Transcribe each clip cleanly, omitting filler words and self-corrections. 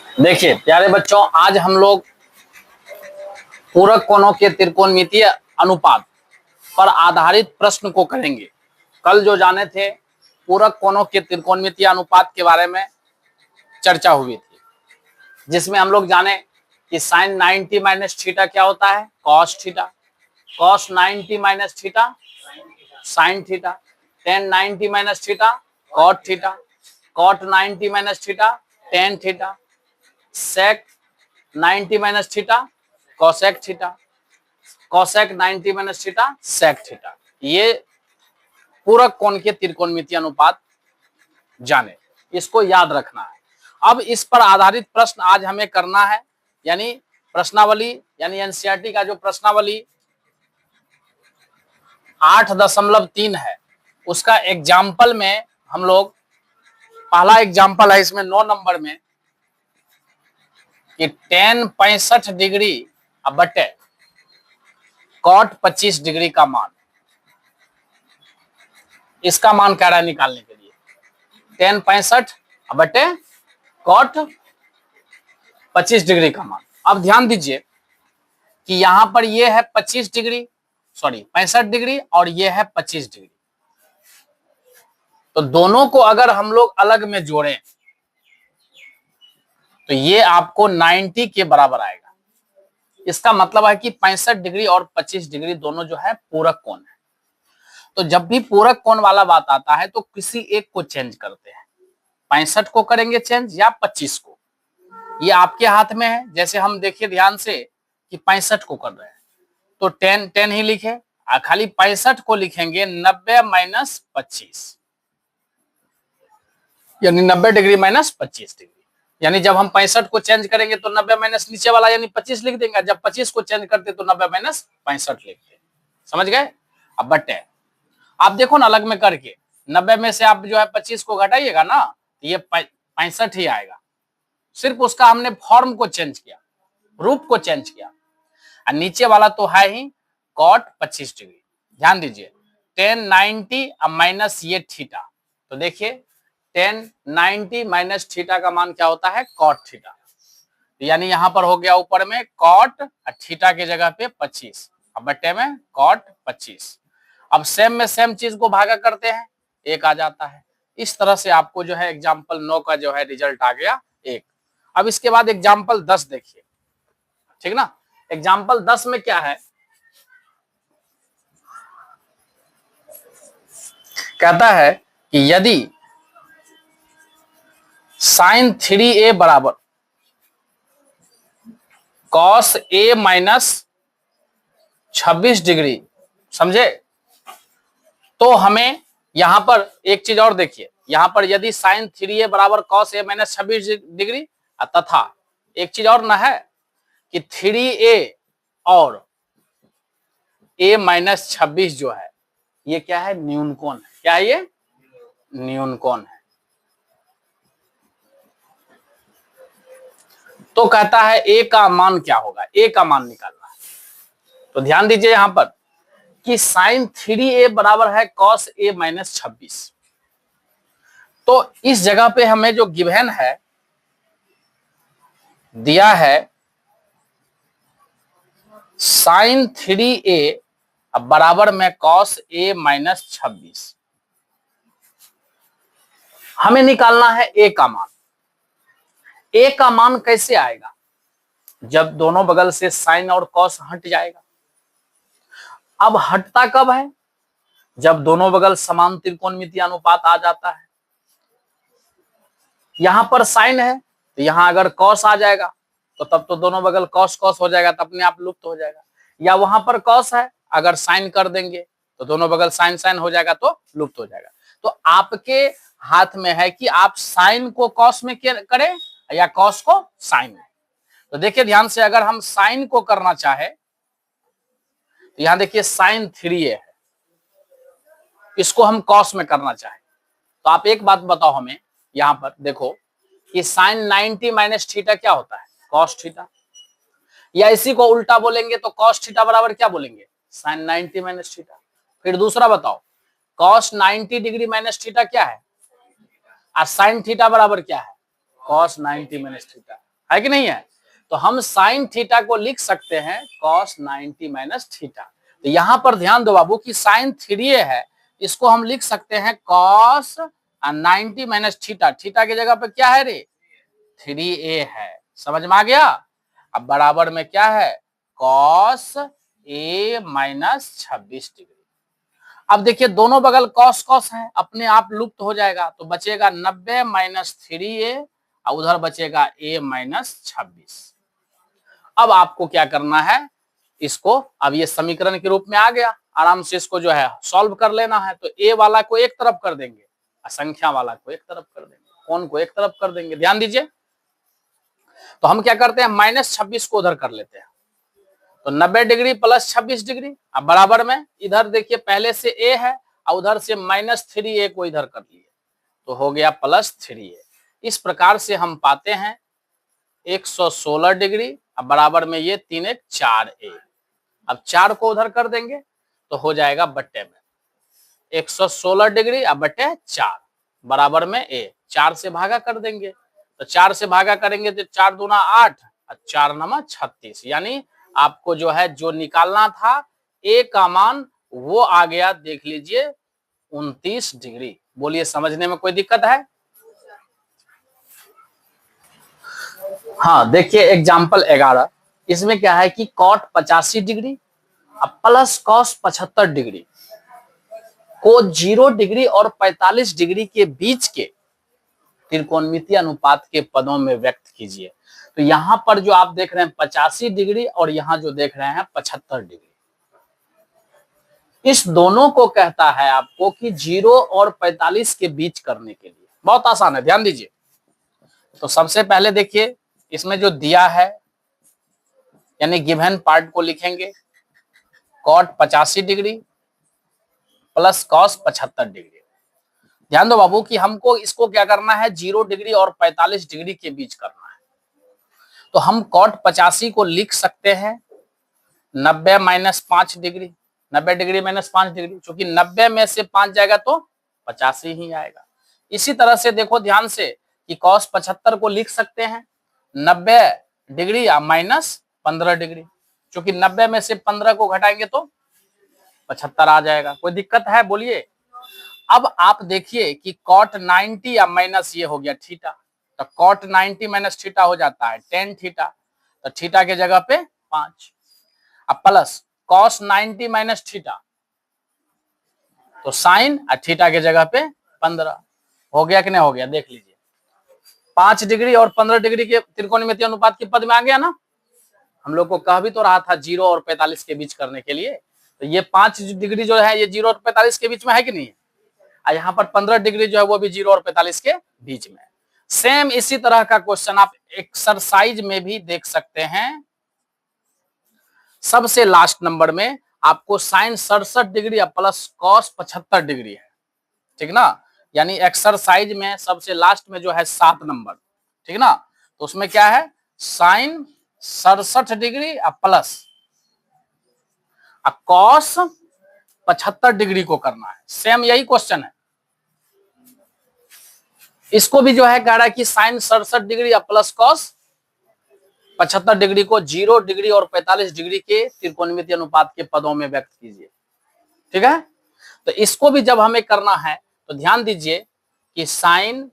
देखिए प्यारे बच्चों, आज हम लोग पूरक कोणों के त्रिकोणमितीय अनुपात पर आधारित प्रश्न को करेंगे। कल जो जाने थे पूरक कोणों के त्रिकोणमितीय अनुपात के बारे में चर्चा हुई थी, जिसमें हम लोग जाने कि साइन 90 माइनस थीटा क्या होता है, cos theta, cos 90 minus theta sine theta, tan 90 minus theta cot theta, cot 90 minus theta tan theta, sec 90 minus theta cosec theta, cosec 90 minus theta sec theta. ये पूरक कोण के त्रिकोणमितीय अनुपात जाने, इसको याद रखना है। अब इस पर आधारित प्रश्न आज हमें करना है, यानी प्रश्नावली, यानी एनसीईआरटी का जो प्रश्नावली 8.3 है, उसका एग्जाम्पल में हम लोग, पहला एग्जाम्पल है इसमें 9 नंबर में कि tan 65 डिग्री बटे कॉट 25 डिग्री का मान, इसका मान कह रहा है निकालने के लिए। tan 65 बटे कॉट 25 डिग्री का मान। अब ध्यान दीजिए कि यहां पर ये है 65 डिग्री और ये है 25 डिग्री। तो दोनों को अगर हम लोग अलग में जोड़ें तो ये आपको 90 के बराबर आएगा। इसका मतलब है कि 65 डिग्री और 25 डिग्री दोनों जो है पूरक कोण है। तो जब भी पूरक कोण वाला बात आता है तो किसी एक को चेंज करते हैं, 65 को करेंगे चेंज या 25 को, ये आपके हाथ में है। जैसे हम देखिए ध्यान से कि 65 को कर रहे हैं तो 10 ही लिखे, खाली 65 को लिखेंगे 90 माइनस 25, यानी 90 डिग्री माइनस 25 डिग्री। यानी जब हम 65 को चेंज करेंगे तो 90 माइनस नीचे वाला यानी 25 लिख देंगे, जब 25 को चेंज करते तो 90 माइनस 65 लिखते। समझ गए? अब बटे आप देखो ना अलग में करके, 90 में से आप जो है 25 को घटाइएगा ना, ये 65 ही आएगा। सिर्फ उसका हमने फॉर्म को चेंज किया, रूप को चेंज किया। और नीचे वाला तो है ही कॉट 25 डिग्री। ध्यान दीजिए 10 90 माइनस ये थीटा, तो देखिए 10 90 माइनस थीटा का मान क्या होता है, कॉट थीटा। यानी यहां पर हो गया ऊपर में कॉट और थीटा के जगह पे 25, अब बट्टे में कॉट 25। अब सेम में सेम चीज को भागा करते हैं, एक आ जाता है। इस तरह से आपको जो है एग्जाम्पल 9 का जो है रिजल्ट आ गया 1। अब इसके बाद एग्जाम्पल 10 देखिए, ठीक ना। एग्जाम्पल 10 में क्या है, कहता है कि यदि साइन 3a बराबर कॉस a माइनस 26 डिग्री, समझे, तो हमें यहां पर एक चीज और देखिए, यहां पर यदि साइन 3a बराबर कॉस a माइनस 26 डिग्री, तथा एक चीज और ना है कि 3a और a माइनस 26 जो है ये क्या है, न्यून कोण है। क्या है ये, न्यून कोण है। तो कहता है a का मान क्या होगा, a का मान निकालना है। तो ध्यान दीजिए यहां पर कि साइन 3a बराबर है कॉस a माइनस 26। तो इस जगह पे हमें जो गिवन है दिया है साइन 3a बराबर में कॉस a माइनस 26, हमें निकालना है a का मान। a का मान कैसे आएगा, जब दोनों बगल से साइन और कॉस हट जाएगा। अब हटता कब है, जब दोनों बगल समान त्रिकोणमितीय अनुपात आ जाता है। यहां पर साइन है तो यहां अगर कॉस आ जाएगा तो तब तो दोनों बगल कॉस कॉस हो जाएगा, तो अपने आप लुप्त हो जाएगा। या वहां पर कॉस है, अगर साइन कर देंगे तो दोनों बगल साइन साइन हो जाएगा तो लुप्त हो जाएगा। तो आपके हाथ में है कि आप साइन को कॉस में करें या कॉस को साइन में। तो देखिए ध्यान से, अगर हम साइन को करना चाहे तो यहां देखिए साइन 3a है, इसको हम कॉस में करना चाहे तो आप एक बात बताओ हमें, यहां पर देखो कि साइन 90 माइनस थीटा क्या होता है, कॉस थीटा। या इसी को उल्टा बोलेंगे तो कॉस थीटा बराबर क्या बोलेंगे, साइन 90 माइनस थीटा। फिर दूसरा बताओ, कॉस 90 डिग्री माइनस थीटा क्या है, और साइन थीटा बराबर क्या है, कॉस 90 माइनस थीटा। है कि नहीं है? तो हम साइन थीटा को लिख सकते हैं कॉस 90 माइनस थीटा। तो यहां पर ध्यान दो बाबू कि साइन 3a है, इसको हम लिख सकते हैं कॉस 90 माइनस थीटा। थीटा की जगह पे क्या है रे? 3a है। समझ में आ गया? अब बराबर में क्या है? Cos a minus 26 degree. अब देखिए दोनों बगल कॉस कॉस है, अपने आप लुप्त हो जाएगा, तो बचेगा 90 माइनस 3a और उधर बचेगा a माइनस 26। अब आपको क्या करना है, इसको अब ये समीकरण के रूप में आ गया, आराम से इसको जो है सॉल्व कर लेना है। तो a वाला को एक तरफ कर देंगे, संख्या वाला को एक तरफ कर देंगे, कोण को एक तरफ कर देंगे। ध्यान दीजिए, तो हम क्या करते हैं, माइनस 26 को उधर कर लेते हैं, तो 90 डिग्री प्लस 26 डिग्री। अब बराबर में इधर देखिए पहले से a है और उधर से माइनस 3a को इधर कर लिए, तो हो गया प्लस 3a। इस प्रकार से हम पाते हैं 116 डिग्री। अब बराबर में ये 3 1 4a। अब 4 को उधर कर देंगे तो हो जाएगा बट्टे में 116 डिग्री अब बट्टे 4 बराबर में a। 4 से भागा कर देंगे, तो 4 से भागा करेंगे तो 4 दूना 8 और 4 नमा 36। यानी आपको जो है जो निकालना था a का मान वो आ गया, देख लीजिए 29 डिग्री। बोलिए समझने में कोई दिक्कत है? हाँ देखिए एग्जाम्पल 11, इसमें क्या है कि कॉट 85 डिग्री अब प्लस कॉस 75 डिग्री को 0 डिग्री और 45 डिग्री के बीच के त्रिकोणमितीय अनुपात के पदों में व्यक्त कीजिए। तो यहां पर जो आप देख रहे हैं 85 डिग्री और यहां जो देख रहे हैं 75 डिग्री, इस दोनों को कहता है आपको कि 0 और 45 के बीच करने के लिए। बहुत आसान है, ध्यान दीजिए। तो सबसे पहले देखिए इसमें जो दिया है यानी गिवन पार्ट को लिखेंगे, cot 85 degree plus cos 75 degree. ध्यान दो बाबू कि हमको इसको क्या करना है, 0 डिग्री और 45 डिग्री के बीच करना है। तो हम कॉट 85 को लिख सकते हैं 90 minus 5 degree, 90 degree minus 5 degree, क्योंकि 90 में से 5 जाएगा तो 85 ही आएगा। इसी तरह से देखो ध्यान से कि कॉस 75 को लिख सकते हैं 90 डिग्री या माइनस 15 डिग्री, क्योंकि 90 में से 15 को घटाएंगे तो 75 आ जाएगा। कोई दिक्कत है बोलिए? अब आप देखिए कि कॉट 90 या माइनस ये हो गया थीटा, तो कॉट 90 माइनस थीटा हो जाता है टेन थीटा, तो थीटा के जगह पे 5। अब प्लस कॉस 90 माइनस थीटा, तो साइन और थीटा के जगह पे 15 हो गया कि नहीं हो गया? देख लीजिए 5 डिग्री और 15 डिग्री के त्रिकोणमितीय अनुपात के पद में आ गया ना। हम लोग को कह भी तो रहा था 0 और 45 के बीच करने के लिए, तो ये 5 डिग्री जो है ये 0 और 45 के बीच में है कि नहीं? और यहाँ पर 15 डिग्री जो है वो भी 0 और 45 के बीच में। सेम इसी तरह का क्वेश्चन आप एक्सरसाइज में भी देख सकते हैं। सबसे लास्ट नंबर में आपको sine 67 degree plus cos 75 degree है, ठीक ना। यानी एक्सरसाइज में सबसे लास्ट में जो है 7 नंबर, ठीक ना। तो उसमें क्या है, sine 67 degree plus cos 75 degree को करना है। सेम यही क्वेश्चन है। इसको भी जो है कह रहा है कि sine 67 degree plus cos 75 degree को 0 डिग्री और 45 डिग्री के त्रिकोणमितीय अनुपात के पदों में व्यक्त कीजिए, ठीक है। तो इसको भी जब हमें करना है तो ध्यान दीजिए कि साइन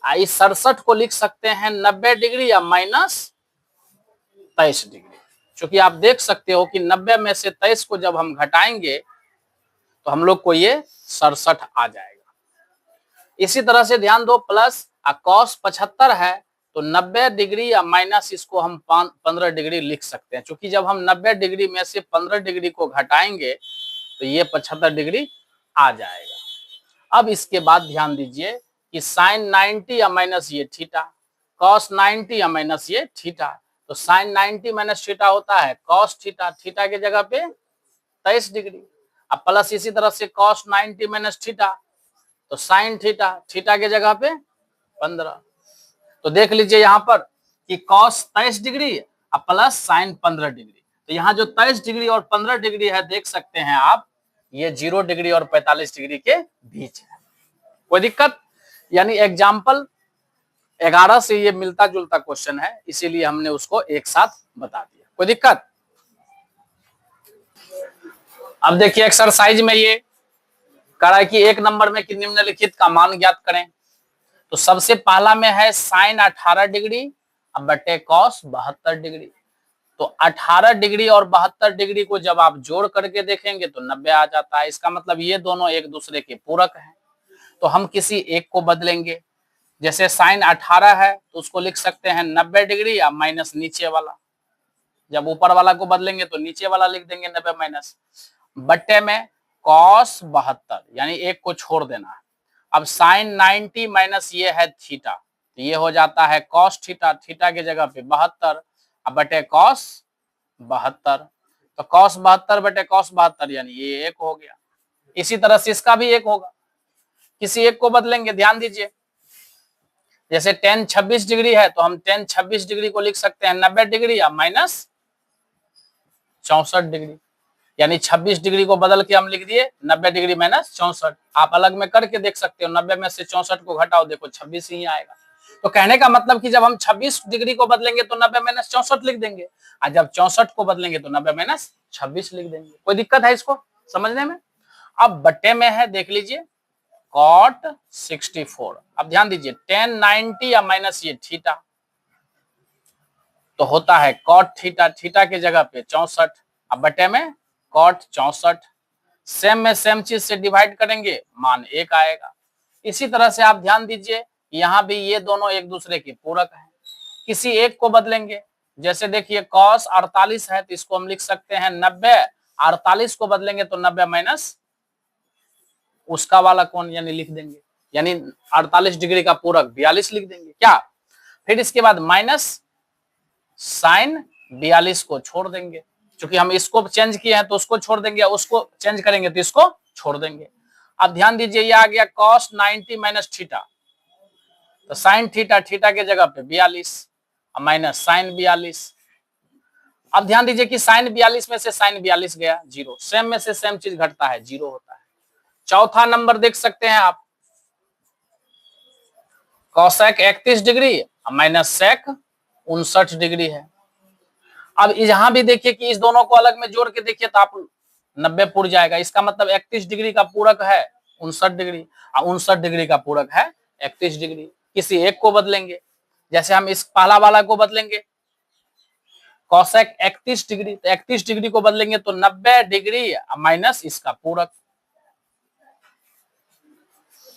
67 को लिख सकते हैं 90 डिग्री या माइनस 23 डिग्री, क्योंकि आप देख सकते हो कि 90 में से 23 को जब हम घटाएंगे तो हम लोग को ये 67 आ जाएगा। इसी तरह से ध्यान दो, प्लस कॉस 75 है तो 90 डिग्री या माइनस इसको हम 15 डिग्री लिख सकते हैं, क्योंकि जब हम 90 डिग्री में से 15 डिग्री को घटाएंगे तो ये 75 डिग्री आ जाएगा। अब इसके बाद ध्यान दीजिए कि साइन 90 या माइनस ये थीटा, कॉस 90 या माइनस ये थीटा, तो साइन 90 माइनस थीटा होता है कॉस थीटा, थीटा के जगह पे 23 डिग्री। अब प्लस इसी तरह से कॉस 90 माइनस थीटा, तो साइन थीटा, थीटा के जगह पे 15। तो देख लीजिए यहाँ पर कि cos 23 degree plus sign 15 degree, तो यहाँ जो 23 डिग्री और 15 डिग्री है देख सकते हैं आप, ये 0 डिग्री और 45 डिग्री के बीच है। कोई दिक्कत? यानी एग्जाम्पल 11 से ये मिलता जुलता क्वेश्चन है, इसीलिए हमने उसको एक साथ बता दिया। कोई दिक्कत? अब देखिए एक्सरसाइज में ये कह रहा है कि एक नंबर में कि निम्नलिखित का मान ज्ञात करें। तो सबसे पहला में है साइन 18 डिग्री अब बटे कॉस 72 डिग्री। तो 18 डिग्री और 72 डिग्री को जब आप जोड़ करके देखेंगे तो 90 आ जाता है। इसका मतलब ये दोनों एक दूसरे के पूरक हैं। तो हम किसी एक को बदलेंगे। जैसे साइन 18 है तो उसको लिख सकते हैं 90 डिग्री या माइनस नीचे वाला। जब ऊपर वाला को बदलेंगे तो नीचे वाला लिख देंगे 90 माइनस, बट्टे में कॉस 72 यानी एक को छोड़ देना है। अब साइन 90 माइनस ये है थीटा, तो ये हो जाता है कॉस थीटा, थीटा की जगह पे 72 अब बटे कॉस 72। तो कॉस 72 बटे कॉस 72 यानी ये एक हो गया। इसी तरह से इसका भी एक होगा। किसी एक को बदलेंगे, ध्यान दीजिए। जैसे tan 26 डिग्री है तो हम tan 26 डिग्री को लिख सकते हैं 90 डिग्री या माइनस 64 डिग्री, यानी 26 डिग्री को बदल के हम लिख दिए 90 डिग्री माइनस 64। आप अलग में करके देख सकते हो, 90 में से 64 को घटाओ, देखो 26 ही आएगा। तो कहने का मतलब कि जब हम 26 डिग्री को बदलेंगे तो 90 माइनस 64 लिख देंगे, और जब 64 को बदलेंगे तो 90 माइनस 26 लिख देंगे। कोई दिक्कत है इसको समझने में? अब बट्टे में है, देख लीजिए कॉट 64। अब ध्यान दीजिए tan 90 या माइनस ये थीटा, तो होता है कॉट थीटा, थीटा की जगह पे 64 अब बटे में कॉट 64। सेम में सेम चीज से डिवाइड करेंगे, मान 1 आएगा। इसी तरह से आप ध्यान दीजिए यहाँ भी ये दोनों एक दूसरे के पूरक हैं। किसी एक को बदलेंगे। जैसे देखिए कॉस 48 है तो इसको हम लिख सकते हैं 90, 48 को बदलेंगे तो 90 माइनस उसका वाला कोण यानी लिख देंगे, यानी 48 डिग्री का पूरक 42 लिख देंगे क्या। फिर इसके बाद माइनस साइन 42 को छोड़ देंगे, क्योंकि हम इसको चेंज किए हैं तो उसको छोड़ देंगे, उसको चेंज करेंगे तो इसको छोड़ देंगे। अब ध्यान दीजिए ये आ गया कॉस 90 माइनस थीटा, तो साइन थीटा, थीटा के जगह पे 42 माइनस साइन 42। अब ध्यान दीजिए कि साइन 42 में से साइन 42 गया जीरो, सेम में से सेम चीज घटता है, जीरो होता है। चौथा नंबर देख सकते हैं आप, cosec 31 degree minus sec 59 degree है। अब यहां भी देखिए कि इस दोनों को अलग में जोड़ के देखिए तो आप 90 पुर जाएगा। इसका मतलब 31 डिग्री का पूरक है 59 डिग्री और 59 डिग्री का पूरक है 31 डिग्री। किसी एक को बदलेंगे, जैसे हम इस पहला वाला को बदलेंगे कॉसेक 31 डिग्री, तो 31 डिग्री को बदलेंगे तो 90 डिग्री माइनस इसका पूरक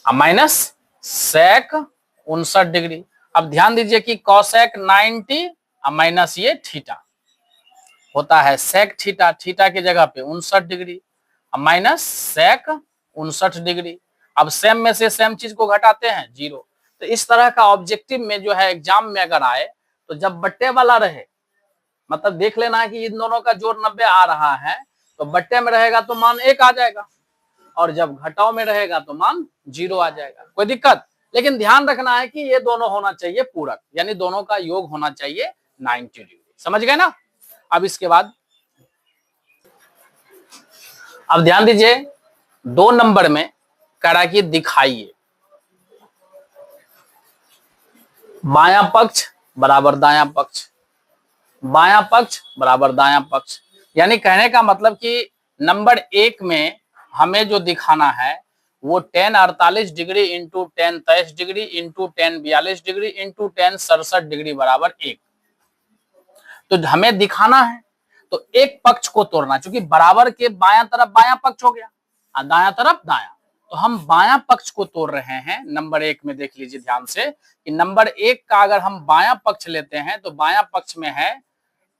माइनस सेक 59 डिग्री। अब ध्यान दीजिए कि कॉसेक 90 माइनस ये थीटा होता है सेक थीटा, थीटा की जगह पे 59 डिग्री माइनस सेक 59 डिग्री। अब सेम में से सेम चीज को घटाते हैं, जीरो। तो इस तरह का ऑब्जेक्टिव में जो है एग्जाम में अगर आए तो जब बट्टे वाला रहे, मतलब देख लेना है कि इन दोनों का जोड़ 90 आ रहा है, तो बट्टे में रहेगा तो मान 1 आ जाएगा, और जब घटाव में रहेगा तो मान 0 आ जाएगा। कोई दिक्कत? लेकिन ध्यान रखना है कि ये दोनों होना चाहिए पूरक, यानी दोनों का योग होना चाहिए 90 डिग्री। समझ गए ना? अब इसके बाद अब ध्यान दीजिए 2 नंबर में कह रहा कि दिखाइए बायां पक्ष बराबर दायां पक्ष, बायां पक्ष बराबर दायां पक्ष। यानी कहने का मतलब कि नंबर 1 में हमें जो दिखाना है वो tan 48 degree into tan 23 degree into tan 42 degree into tan 67 degree बराबर 1। तो हमें दिखाना है तो एक पक्ष को तोड़ना, क्योंकि बराबर के बायां तरफ बायां पक्ष हो गया और दायां तरफ दायां, तो हम बायां पक्ष को तोड़ रहे हैं। नंबर 1 में देख लीजिए ध्यान से कि नंबर 1 का अगर हम बायां पक्ष लेते हैं तो बायां पक्ष में है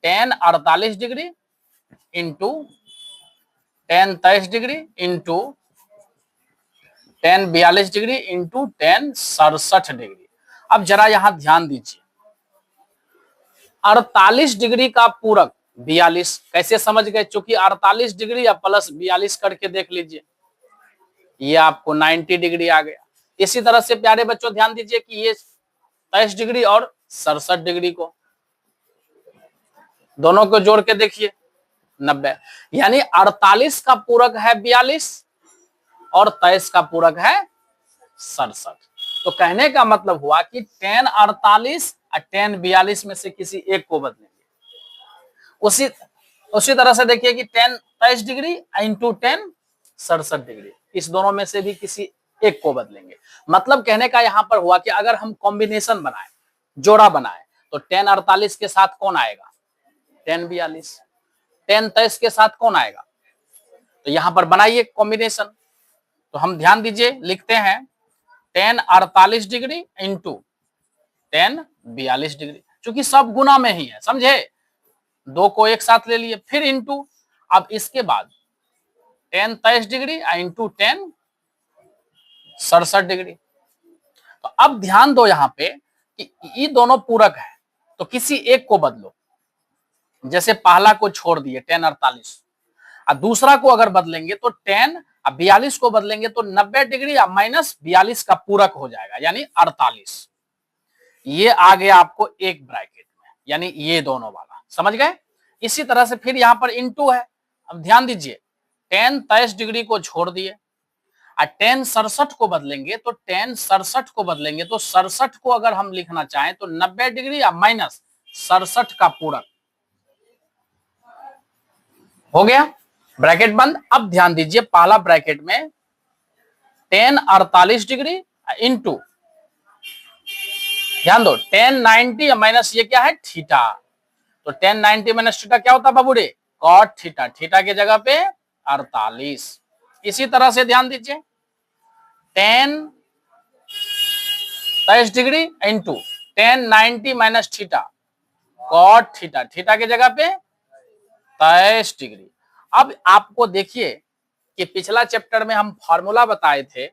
tan 48 degree into tan 23 degree into tan 42 degree into tan 67 degree. अब जरा यहां ध्यान दीजिए 48 डिग्री का पूरक 42 कैसे समझ गए? क्योंकि 48 डिग्री या प्लस 42 करके देख लीजिए, ये आपको 90 डिग्री आ गया। इसी तरह से प्यारे बच्चों ध्यान दीजिए कि ये 23 डिग्री और 67 डिग्री को दोनों को जोड़ के देखिए 90, यानी 48 का पूरक है 42 और 23 का पूरक है 67। तो कहने का मतलब हुआ कि tan 48 और tan 42 में से किसी एक को बदलेंगे। उसी उसी तरह से देखिए कि tan 23 degree into tan 67 degree, इस दोनों में से भी किसी एक को बदलेंगे। मतलब कहने का यहां पर हुआ कि अगर हम कॉम्बिनेशन बनाए, जोड़ा बनाए, तो tan 48 के साथ कौन आएगा? tan 42। tan 23 के साथ कौन आएगा? तो यहां पर बनाइए कॉम्बिनेशन। तो हम ध्यान दीजिए, लिखते हैं tan 48 degree into tan 42 degree, क्योंकि सब गुना में ही है, समझे? दो को एक साथ ले लिए, फिर इंटू, अब इसके बाद tan 23 degree into tan 67 degree. तो अब ध्यान दो यहां पे कि ये दोनों पूरक है, तो किसी एक को बदलो। जैसे पहला को छोड़ दिए tan 48, और दूसरा को अगर बदलेंगे तो tan 42 को बदलेंगे तो 90 डिग्री माइनस 42 का पूरक हो जाएगा, यानी 48। ये आ गया आपको एक ब्रैकेट में, यानी ये दोनों वाला, समझ गए? इसी तरह से फिर यहां पर इंटू है। अब ध्यान दीजिए, tan 23 डिग्री को छोड़ दिए और tan 67 को बदलेंगे, तो tan 67 को बदलेंगे तो 67 को अगर हम लिखना चाहें तो 90 डिग्री या माइनस 67 का पूरक हो गया, ब्रैकेट बंद। अब ध्यान दीजिए, पहला ब्रैकेट में tan 48 डिग्री इंटू, ध्यान दो, tan 90 माइनस ये क्या है? थीटा। तो tan 90 माइनस थीटा क्या होता है बाबू रे? cot theta. थीटा की जगह पे 48। इसी तरह से ध्यान दीजिए, tan 23 degree into tan 90 minus theta, cot theta. Theta की जगह पे 23 डिग्री। अब आपको देखिए कि पिछला चैप्टर में हम फॉर्मूला बताए थे,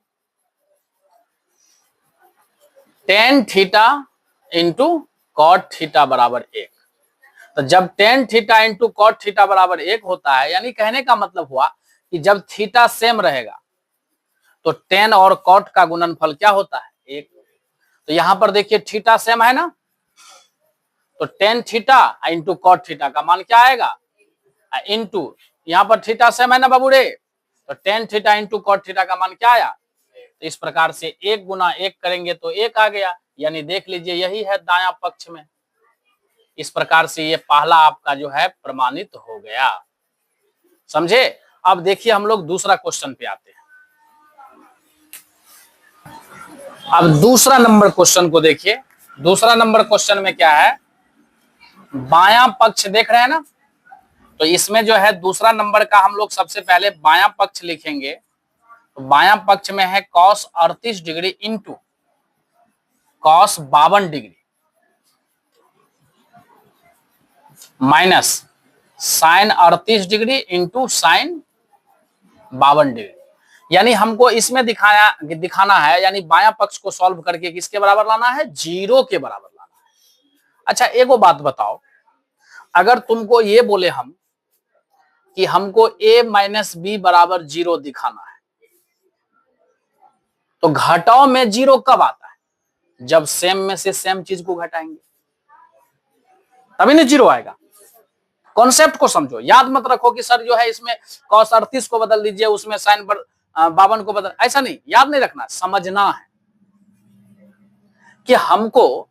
tan theta into cot theta बराबर 1। तो जब tan theta into cot theta बराबर 1 होता है, यानी कहने का मतलब हुआ कि जब थीटा सेम रहेगा तो tan और cot का गुणनफल क्या होता है? 1। तो यहां पर देखिए थीटा सेम है ना, तो tan theta into cot theta का मान क्या आएगा? इंटू, यहां पर थीटा सेम है ना बाबू रे, तो tan theta into cot theta का मान क्या आया? तो इस प्रकार से 1 गुना 1 करेंगे तो 1 आ गया, यानी देख लीजिए यही है दायां पक्ष में। इस प्रकार से ये पहला आपका जो है प्रमाणित हो गया, समझे? अब देखिए हम लोग दूसरा क्वेश्चन पे आते हैं। अब दूसरा नंबर क्वेश्चन को देखिए। दूसरा नंबर क्वेश्चन में क्या है? बायां पक्ष देख रहे हैं ना, तो इसमें जो है दूसरा नंबर का हम लोग सबसे पहले बायां पक्ष लिखेंगे। तो बायां पक्ष में है cos 38 degree into cos 52 degree minus sin 38 degree into sin 52 degree. यानी हमको इसमें दिखाना है, यानी बायां पक्ष को सॉल्व करके किसके बराबर लाना है? 0 के बराबर लाना है। अच्छा एगो बात बताओ, अगर तुमको ये बोले हम कि हमको a माइनस बी बराबर 0 दिखाना है, तो घटाओ में 0 कब आता है? जब सेम में से सेम चीज को घटाएंगे, तभी ना 0 आएगा। कॉन्सेप्ट को समझो, याद मत रखो कि सर जो है इसमें cos 38 को बदल दीजिए, उसमें sin 52 को बदल, ऐसा नहीं, याद नहीं रखना, समझना है कि हमको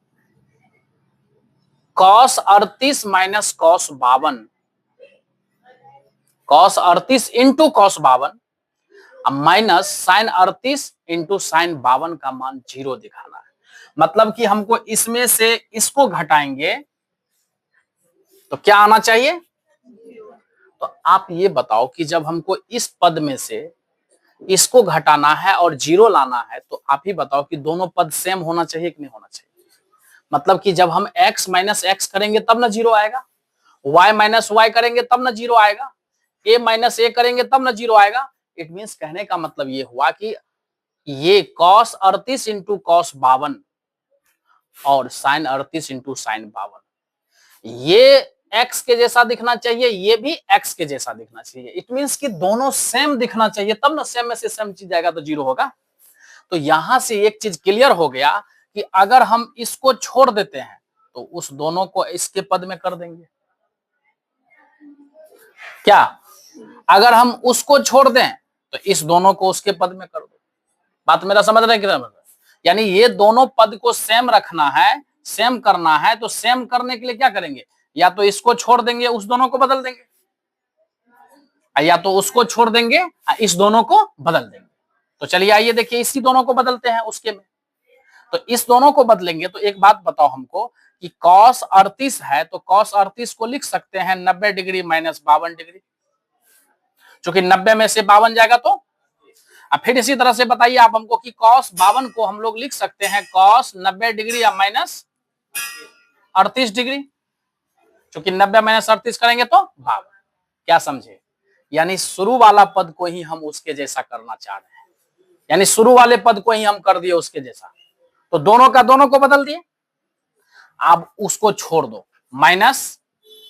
cos 38 minus cos 52, cos 38 into cos 52 minus sin 38 into sin 52 का मान 0 दिखाना है। मतलब कि हमको इसमें से इसको घटाएंगे तो क्या आना चाहिए? तो आप ये बताओ कि जब हमको इस पद में से इसको घटाना है और 0 लाना है, तो आप ही बताओ कि दोनों पद सेम होना चाहिए कि नहीं होना चाहिए? मतलब कि जब हम x माइनस एक्स करेंगे तब ना 0 आएगा, y माइनस वाई करेंगे तब ना 0 आएगा, a माइनस ए करेंगे तब ना 0 आएगा। इट मीन्स कहने का मतलब ये हुआ कि ये cos 38 इंटू cos 52 और sin 38 इंटू sin 52 ये x के जैसा दिखना चाहिए, ये भी x के जैसा दिखना चाहिए। इट मीन्स कि दोनों सेम दिखना चाहिए, तब ना सेम में से सेम चीज आएगा तो 0 होगा। तो यहां से एक चीज क्लियर हो गया कि अगर हम इसको छोड़ देते हैं तो उस दोनों को इसके पद में कर देंगे। क्या? अगर हम उसको छोड़ दें तो इस दोनों को उसके पद में कर दो। बात मेरा समझ रहे हैं कि यानी ये दोनों पद को सेम रखना है, सेम करना है, तो सेम करने के लिए क्या करेंगे, या तो इसको छोड़ देंगे, उस दोनों को बदल देंगे, या तो उसको छोड़ देंगे, इस दोनों को बदल देंगे। तो चलिए आइए देखिए, इसी दोनों को बदलते हैं उसके में। तो इस दोनों को बदलेंगे तो एक बात बताओ हमको कि cos 38 है, तो cos 38 को लिख सकते हैं 90 डिग्री माइनस 52 डिग्री, चूंकि 90 में से 52 जाएगा तो। अब फिर इसी तरह से बताइए आप हमको कि cos 52 को हम लोग लिख सकते हैं cos 90 डिग्री या माइनस 38 डिग्री, चूंकि 90 माइनस 38 करेंगे तो 52। क्या समझे, यानी शुरू वाला पद को ही हम उसके जैसा करना चाह रहे हैं, यानी शुरू वाले पद को ही हम कर दिए उसके जैसा, तो दोनों का दोनों को बदल दिए। आप उसको छोड़ दो, minus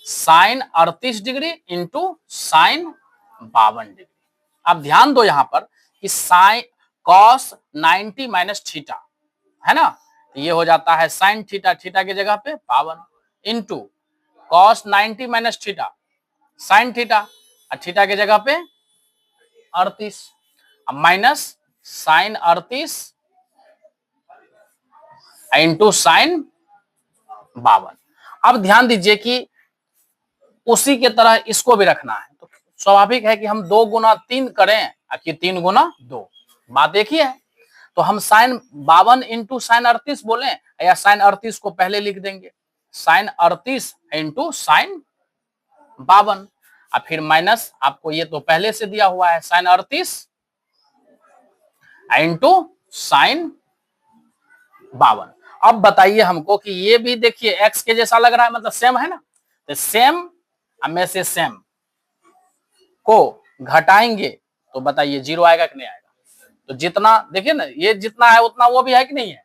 sine 38 degree into sine 52 degree. अब ध्यान दो यहां पर कि साइन कॉस 90 माइनस थीटा है ना, तो ये हो जाता है साइन थीटा, थीटा की जगह पे 52 into cos 90 minus theta sine theta, और थीटा की जगह पे 38, अब माइनस साइन 38 इंटू साइन 52। अब ध्यान दीजिए कि उसी के तरह इसको भी रखना है, तो स्वाभाविक है कि हम 2 गुना 3 करें कि 3 गुना 2, बात एक ही है। तो हम साइन 52 इंटू साइन 38 बोले, या साइन 38 को पहले लिख देंगे, साइन 38 इंटू साइन 52, और फिर माइनस, आपको ये तो पहले से दिया हुआ है, साइन 38 इंटू साइन 52। अब बताइए हमको कि ये भी देखिए x के जैसा लग रहा है, मतलब सेम है ना, तो सेम में से सेम को घटाएंगे तो बताइए 0 आएगा कि नहीं आएगा। तो जितना देखिए ना, ये जितना है उतना वो भी है कि नहीं है,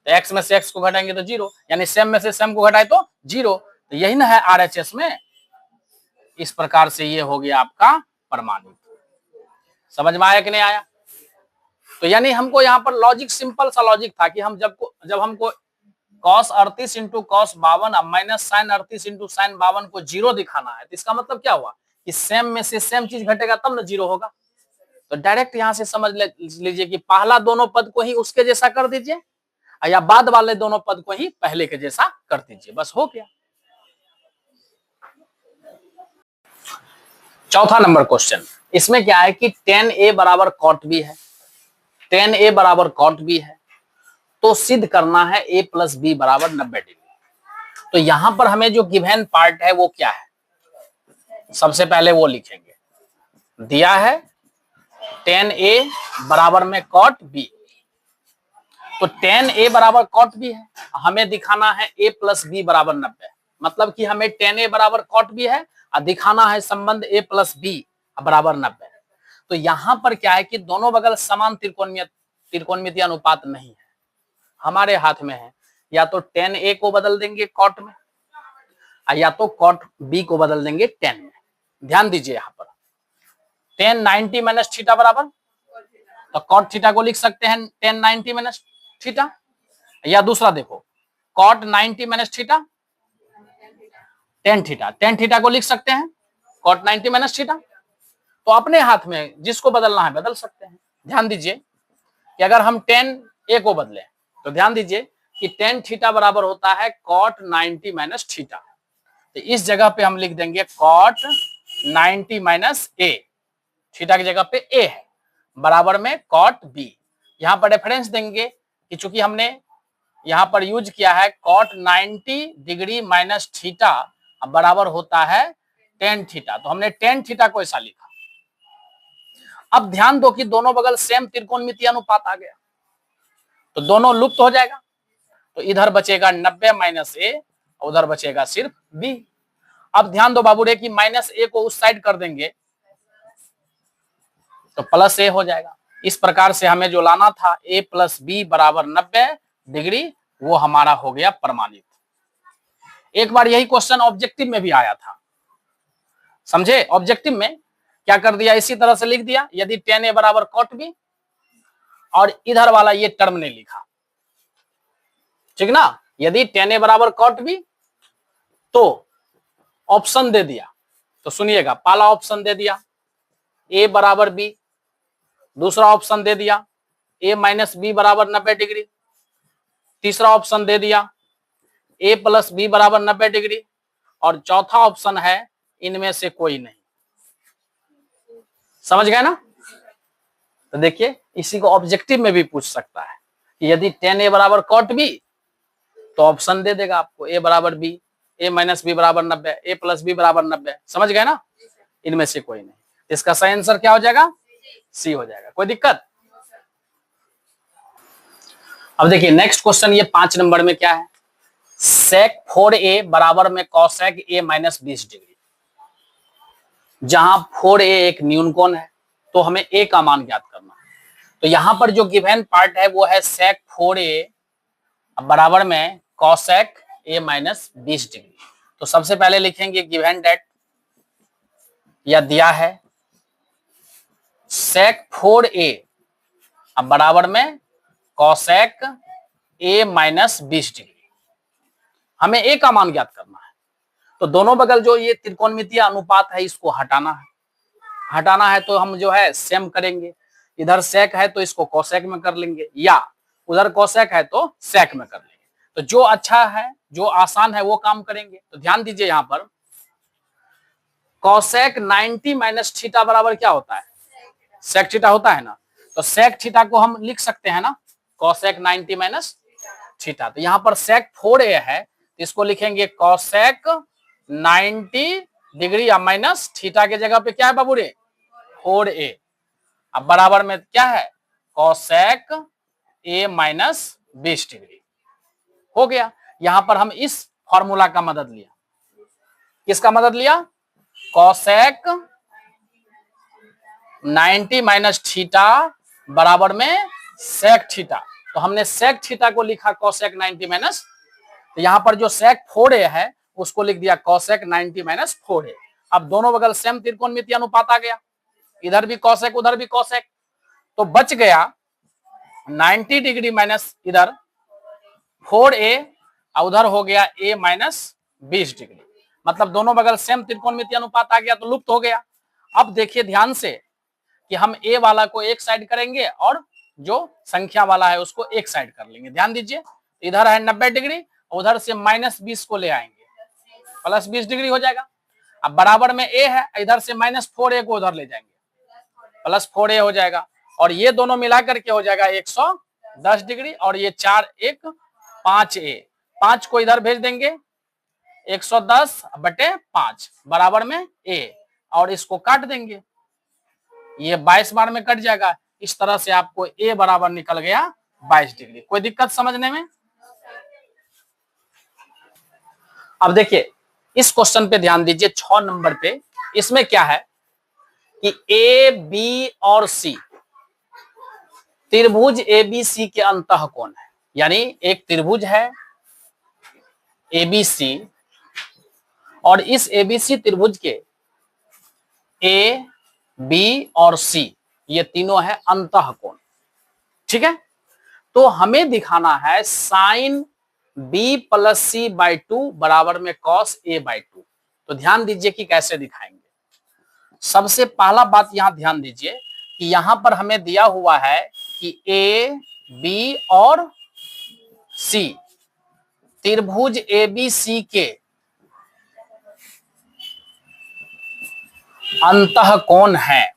तो x में से x को घटाएंगे तो 0, यानी सेम में से सेम को घटाए तो 0। तो यही ना है RHS में। इस प्रकार से ये हो गया आपका प्रमाणित। समझ में आया कि नहीं आया। तो यानी हमको यहाँ पर लॉजिक, सिंपल सा लॉजिक था कि हम जब हमको cos 38 into cos 52 minus sine 38 into sine 52 को 0 दिखाना है, तो इसका मतलब क्या हुआ कि सेम में से सेम चीज घटेगा तब ना 0 होगा। तो डायरेक्ट यहां से समझ लीजिए कि पहला दोनों पद को ही उसके जैसा कर दीजिए, या बाद वाले दोनों पद को ही पहले के जैसा कर दीजिए, बस हो गया। चौथा नंबर क्वेश्चन, इसमें क्या है कि tan a बराबर cot b है, tan a बराबर cot b है, तो सिद्ध करना है a प्लस बी बराबर 90 डिग्री। तो यहां पर हमें जो गिवन पार्ट है वो क्या है, सबसे पहले वो लिखेंगे, दिया है tan a बराबर में cot b, तो tan a बराबर cot b है, हमें दिखाना है a प्लस बी बराबर 90, मतलब कि हमें tan a बराबर cot b है और दिखाना है संबंध a प्लस बी बराबर 90। तो यहां पर क्या है कि दोनों बगल समान त्रिकोणमितीय अनुपात नहीं है, हमारे हाथ में है, या तो tan a को बदल देंगे cot में, या तो cot b को बदल देंगे tan में। ध्यान दीजिए यहाँ पर tan 90 माइनस थीटा बराबर, तो cot थीटा को लिख सकते हैं tan 90 माइनस थीटा, या दूसरा देखो cot 90 minus theta tan theta, tan theta को लिख सकते हैं cot 90 माइनस थीटा। तो अपने हाथ में जिसको बदलना है बदल सकते हैं। ध्यान दीजिए कि अगर हम tan a को बदले तो ध्यान दीजिए कि tan थीटा बराबर होता है cot 90 माइनस थीटा, तो इस जगह पे हम लिख देंगे cot 90 माइनस a, थीटा की जगह पे a है, बराबर में cot b। यहां पर रेफरेंस देंगे कि चूंकि हमने यहां पर यूज किया है cot 90 डिग्री माइनस थीटा बराबर होता है tan थीटा, तो हमने tan थीटा को ऐसा लिखा। अब ध्यान दो कि दोनों बगल सेम त्रिकोणमितीय अनुपात आ गया, तो दोनों लुप्त हो जाएगा, तो इधर बचेगा 90 माइनस a, उधर बचेगा सिर्फ b। अब ध्यान दो बाबू रे कि माइनस a को उस साइड कर देंगे तो प्लस a हो जाएगा। इस प्रकार से हमें जो लाना था a प्लस बी बराबर 90 डिग्री, वो हमारा हो गया प्रमाणित। एक बार यही क्वेश्चन ऑब्जेक्टिव में भी आया था, समझे। ऑब्जेक्टिव में क्या कर दिया, इसी तरह से लिख दिया, यदि tan a बराबर cot b, और इधर वाला ये टर्म नहीं लिखा, ठीक ना। यदि tan a बराबर cot b तो ऑप्शन दे दिया, तो सुनिएगा, पहला ऑप्शन दे दिया a बराबर b, दूसरा ऑप्शन दे दिया a माइनस बी बराबर 90 डिग्री। तीसरा ऑप्शन दे दिया a प्लस बी बराबर 90 डिग्री। और चौथा ऑप्शन है इनमें से कोई नहीं। समझ गए ना? तो देखिए इसी को ऑब्जेक्टिव में भी पूछ सकता है कि यदि tan a बराबर cot b तो ऑप्शन दे देगा आपको a बराबर b, a माइनस बी बराबर 90, a प्लस बी बराबर 90। समझ गए ना? इनमें से कोई नहीं। इसका सही आंसर क्या हो जाएगा? सी हो जाएगा। कोई दिक्कत? अब देखिए नेक्स्ट क्वेश्चन, ये 5 नंबर में क्या है, sec 4a बराबर में cosec a माइनस 20 डिग्री। जहां 4a एक न्यून कोण है तो हमें a का मान ज्ञात करना है। तो यहां पर जो गिवन पार्ट है वो है sec 4a बराबर में cosec a माइनस 20 डिग्री। तो सबसे पहले लिखेंगे गिवन डेट, या दिया है sec 4a बराबर में cosec a माइनस 20 डिग्री। हमें a का मान ज्ञात करना है। तो दोनों बगल जो ये त्रिकोणमितीय अनुपात है इसको हटाना है। हटाना है तो हम जो है सेम करेंगे। इधर सेक है तो इसको कोसेक में कर लेंगे, या उधर कोसेक है तो सेक में कर लेंगे। तो जो अच्छा है, जो आसान है वो काम करेंगे। तो ध्यान दीजिए यहाँ पर कोसेक 90 माइनस थीटा बराबर क्या होता है? सेक थीटा होता है ना। तो सेक थीटा को हम लिख सकते हैं ना, कोसेक 90 माइनस थीटा। तो यहाँ पर सेक 4a है तो इसको लिखेंगे कोसेक 90 डिग्री या माइनस थीटा के जगह पे क्या है बाबू रे? 4a। अब बराबर में क्या है? Cosec a minus 20 degree. हो गया। यहां पर हम इस फॉर्मूला का मदद लिया। किसका मदद लिया? कोसेक 90 माइनस थीटा बराबर में सेक थीटा। तो हमने सेक थीटा को लिखा कोसेक 90 माइनस। तो यहां पर जो सेक 4a है उसको लिख दिया कोसेक 90 माइनस 4a। अब दोनों बगल सेम त्रिकोणमितीय अनुपात आ गया, इधर भी कोसेक उधर भी कोसेक। तो बच गया 90 डिग्री माइनस इधर 4a और उधर हो गया a माइनस 20 डिग्री। मतलब दोनों बगल सेम त्रिकोणमितीय अनुपात आ गया तो लुप्त हो गया। अब देखिए ध्यान से कि हम a वाला को एक साइड करेंगे और जो संख्या वाला है उसको एक साइड कर लेंगे। ध्यान दीजिए इधर है 90 डिग्री, उधर से माइनस 20 को ले आएंगे, प्लस 20 डिग्री हो जाएगा। अब बराबर में a है, इधर से माइनस 4a को उधर ले जाएंगे, प्लस 4a हो जाएगा। और ये दोनों मिलाकर के हो जाएगा 110 डिग्री। और ये 4 1 5a, 5 को इधर भेज देंगे, 110 बटे 5 बराबर में a, और इसको काट देंगे, ये 22 बार में कट जाएगा। इस तरह से आपको a बराबर निकल गया 22 डिग्री। कोई दिक्कत समझने में? अब देखिए इस क्वेश्चन पे ध्यान दीजिए 6 नंबर पे। इसमें क्या है कि ए बी और सी त्रिभुज एबीसी के अंतः कोण है। यानी एक त्रिभुज है एबीसी और इस एबीसी त्रिभुज के ए बी और सी ये तीनों है अंतः कोण। ठीक है। तो हमें दिखाना है sine B plus C by 2 बराबर में कॉस ए बाई 2। तो ध्यान दीजिए कि कैसे दिखाएंगे। सबसे पहला बात यहां ध्यान दीजिए कि यहां पर हमें दिया हुआ है कि ए बी और सी त्रिभुज एबीसी के अंतः कोण है।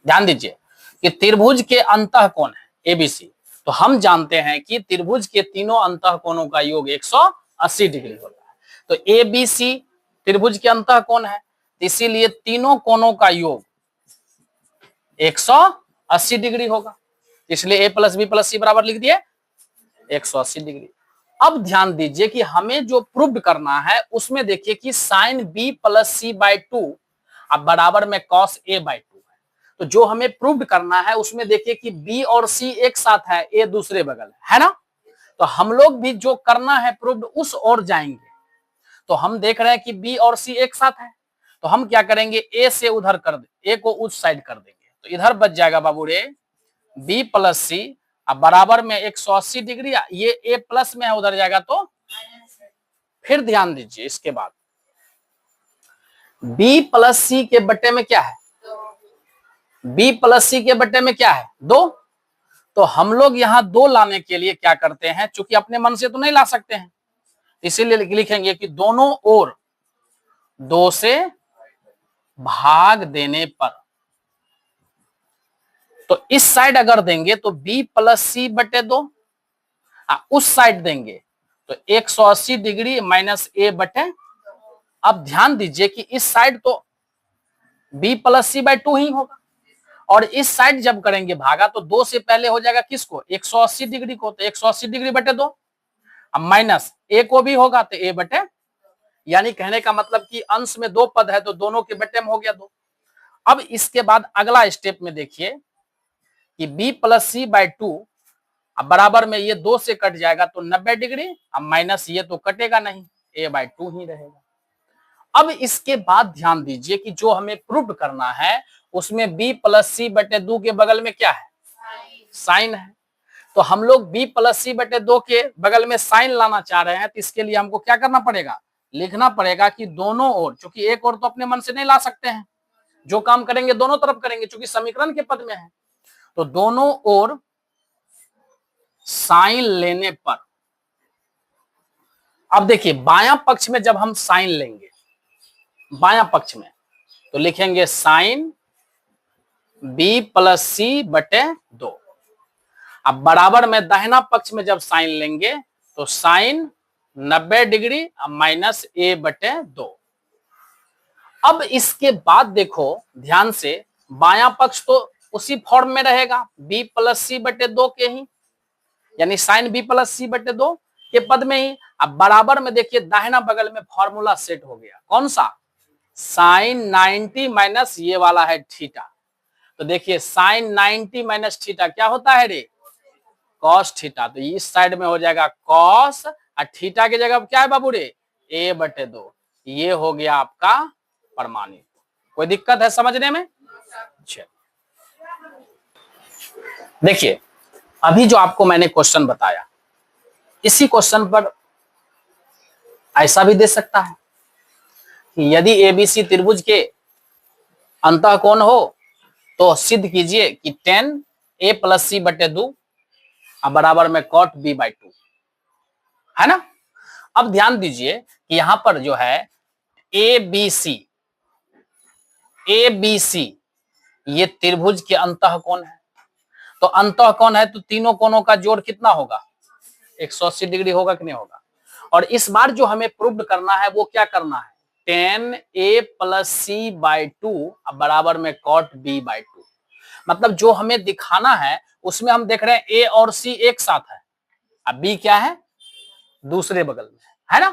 ध्यान दीजिए कि त्रिभुज के अंतः कोण है एबीसी। तो हम जानते हैं कि त्रिभुज के तीनों अंतः कोणों का योग 180 डिग्री होता है। तो एबीसी त्रिभुज के अंतः कोण है, इसीलिए तीनों कोणों का योग 180 डिग्री होगा। इसलिए ए प्लस बी प्लस सी बराबर लिख दिए 180 डिग्री। अब ध्यान दीजिए कि हमें जो प्रूव करना है उसमें देखिए कि sine B plus C by 2 अब बराबर में कॉस ए बाई 2 है। तो जो हमें प्रूव करना है उसमें देखिए कि बी और सी एक साथ है, ए दूसरे बगल है ना। तो हम लोग भी जो करना है प्रूव उस ओर जाएंगे। तो हम देख रहे हैं कि बी और सी एक साथ है, तो हम क्या करेंगे, ए से उधर कर दे, ए को उस साइड कर देंगे। तो इधर बच जाएगा बाबू रे बी प्लस सी अब बराबर में 180 डिग्री। ये ए प्लस में है, उधर जाएगा तो फिर ध्यान दीजिए इसके बाद बी प्लस सी के बट्टे में क्या है, बी प्लस सी के बट्टे में क्या है 2। तो हम लोग यहां 2 लाने के लिए क्या करते हैं, चूंकि अपने मन से तो नहीं ला सकते हैं, इसीलिए लिखेंगे कि दोनों ओर 2 से भाग देने पर, तो इस साइड अगर देंगे तो b प्लस सी बटे 2, उस साइड देंगे तो 180 डिग्री माइनस a बटे। अब ध्यान दीजिए कि इस साइड तो b प्लस सी बाई 2 ही होगा, और इस साइड जब करेंगे भागा तो 2 से पहले हो जाएगा किसको, 180 डिग्री को, तो 180 डिग्री बटे 2, अब माइनस a को भी होगा तो a बटे, यानी कहने का मतलब कि अंश में 2 पद है तो दोनों के बटे में हो गया 2। अब इसके बाद अगला स्टेप में देखिए कि b प्लस सी बाई 2, अब बराबर में ये 2 से कट जाएगा तो 90 डिग्री, अब माइनस ये तो कटेगा नहीं, a बाई 2 ही रहेगा। अब इसके बाद ध्यान दीजिए कि जो हमें प्रूव करना है उसमें b प्लस सी बटे 2 के बगल में क्या है, साइन है, तो हम लोग b प्लस सी बटे 2 के बगल में साइन लाना चाह रहे हैं, तो इसके लिए हमको क्या करना पड़ेगा, लिखना पड़ेगा कि दोनों ओर, चूंकि एक ओर तो अपने मन से नहीं ला सकते हैं, जो काम करेंगे दोनों तरफ करेंगे चूंकि समीकरण के पद में है, तो दोनों ओर साइन लेने पर, अब देखिए बायां पक्ष में जब हम साइन लेंगे बायां पक्ष में तो लिखेंगे साइन b प्लस सी बटे 2, अब बराबर में दाहिना पक्ष में जब साइन लेंगे तो साइन 90 डिग्री माइनस a बटे 2। अब इसके बाद देखो ध्यान से, बायां पक्ष तो उसी फॉर्म में रहेगा b प्लस सी बटे 2 के ही, यानी साइन b प्लस सी बटे 2 के पद में ही। अब बराबर में देखिए दाहिना बगल में फॉर्मूला सेट हो गया, कौन सा, साइन 90 माइनस ये वाला है थीटा, तो देखिए साइन 90 माइनस थीटा क्या होता है रे, कॉस थीटा, तो इस साइड में हो जाएगा कॉस, और थीटा की जगह क्या है बाबू रे, a बटे 2, ये हो गया आपका प्रमाणित। कोई दिक्कत है समझने में? देखिए अभी जो आपको मैंने क्वेश्चन बताया, इसी क्वेश्चन पर ऐसा भी दे सकता है कि यदि एबीसी त्रिभुज के अंतःकोण हो तो सिद्ध कीजिए कि tan a प्लस सी बटे 2 बराबर में cot b बाई 2, है ना। अब ध्यान दीजिए कि यहां पर जो है ABC ये त्रिभुज के अंतःकोण है, तो अंतःकोण है तो तीनों कोणों का जोड़ कितना होगा, 180 डिग्री होगा कि नहीं होगा। और इस बार जो हमें प्रूव करना है वो क्या करना है, tan a plus C by 2 बराबर में cot b बाई 2, मतलब जो हमें दिखाना है उसमें हम देख रहे हैं a और c एक साथ है, अब b क्या है दूसरे बगल में, है ना।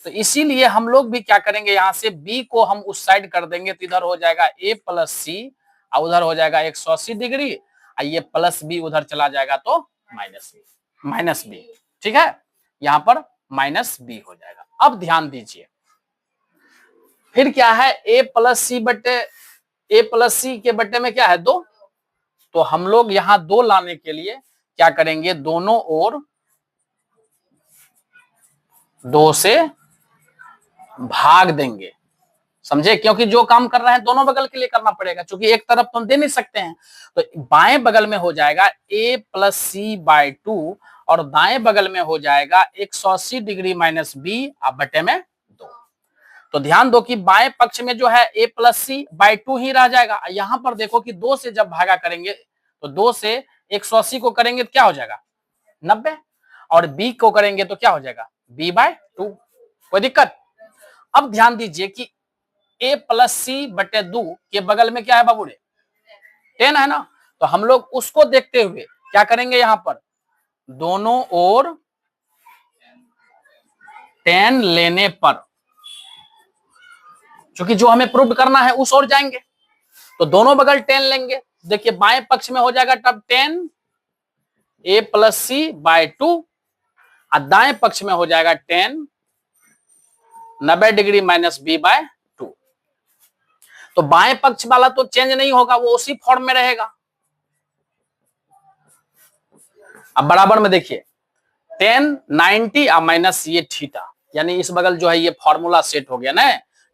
तो इसीलिए हम लोग भी क्या करेंगे, यहां से b को हम उस साइड कर देंगे तो इधर हो जाएगा a प्लस सी और उधर हो जाएगा 180 डिग्री, और ये प्लस b उधर चला जाएगा तो माइनस b, ठीक है, यहां पर माइनस b हो जाएगा। अब ध्यान दीजिए फिर क्या है, a प्लस सी के बट्टे में क्या है 2, तो हम लोग यहां 2 लाने के लिए क्या करेंगे, दोनों ओर 2 से भाग देंगे, समझे, क्योंकि जो काम कर रहे हैं दोनों बगल के लिए करना पड़ेगा, क्योंकि एक तरफ तो हम दे नहीं सकते हैं, तो बाएं बगल में हो जाएगा a प्लस सी बाई 2 और दाएं बगल में हो जाएगा 180 डिग्री माइनस b बटे में 2। तो ध्यान दो कि बाएं पक्ष में जो है a प्लस सी बाई 2 ही रह जाएगा, यहां पर देखो कि 2 से जब भागा करेंगे तो 2 से 180 को करेंगे तो क्या हो जाएगा 90, और b को करेंगे तो क्या हो जाएगा b बाई 2, कोई दिक्कत। अब ध्यान दीजिए कि a प्लस सी बटे 2 के बगल में क्या है बाबू रे 10 है ना, तो हम लोग उसको देखते हुए क्या करेंगे, यहां पर दोनों ओर 10 लेने पर, क्योंकि जो हमें प्रूव करना है उस ओर जाएंगे तो दोनों बगल 10 लेंगे, देखिए बाएं पक्ष में हो जाएगा तब 10 a प्लस सी बाई 2 और दाएं पक्ष में हो जाएगा 10 90 डिग्री माइनस b बाय 2, तो बाएं पक्ष वाला तो चेंज नहीं होगा, वो उसी फॉर्म में रहेगा। अब बराबर में देखिए 10 90 और माइनस ये थीटा, यानी इस बगल जो है ये फॉर्मूला सेट हो गया ना,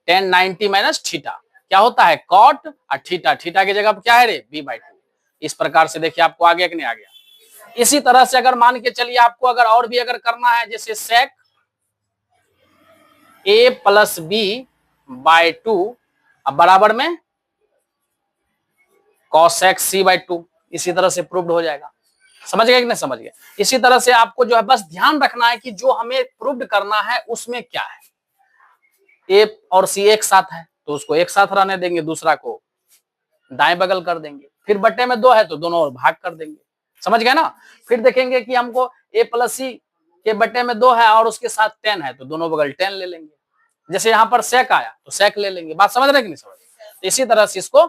10 90 माइनस थीटा क्या होता है कॉट, और थीटा की जगह क्या है रे b बाई 2। इस प्रकार से देखिए आपको आ गया कि नहीं आ गया, इसी तरह से अगर मान के चलिए आपको अगर और भी अगर करना है, जैसे सेक a प्लस बी बाय 2 अब बराबर में कॉसेक सी बाय 2, इसी तरह से प्रूव्ड हो जाएगा। समझ गए कि नहीं समझ गए? इसी तरह से आपको जो है बस ध्यान रखना है कि जो हमें प्रूव्ड करना है उसमें क्या है। ए और सी एक साथ है तो उसको एक साथ रहने देंगे, दूसरा को दाएं बगल कर देंगे। फिर बट्टे में 2 है तो दोनों ओर भाग कर देंगे। समझ गए ना? फिर देखेंगे कि हमको ए प्लस सी के बट्टे में 2 है और उसके साथ 10 है तो दोनों बगल 10 ले लेंगे। जैसे यहाँ पर सेक आया तो सेक ले लेंगे। बात समझ रहे कि नहीं समझ रहे? तो इसी तरह से इसको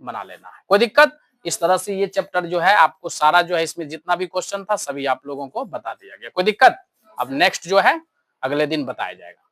बना लेना है, कोई दिक्कत? इस तरह से ये चैप्टर जो है आपको सारा जो है इसमें जितना भी क्वेश्चन था सभी आप लोगों को बता दिया गया, कोई दिक्कत? अब नेक्स्ट जो है अगले दिन बताया जाएगा।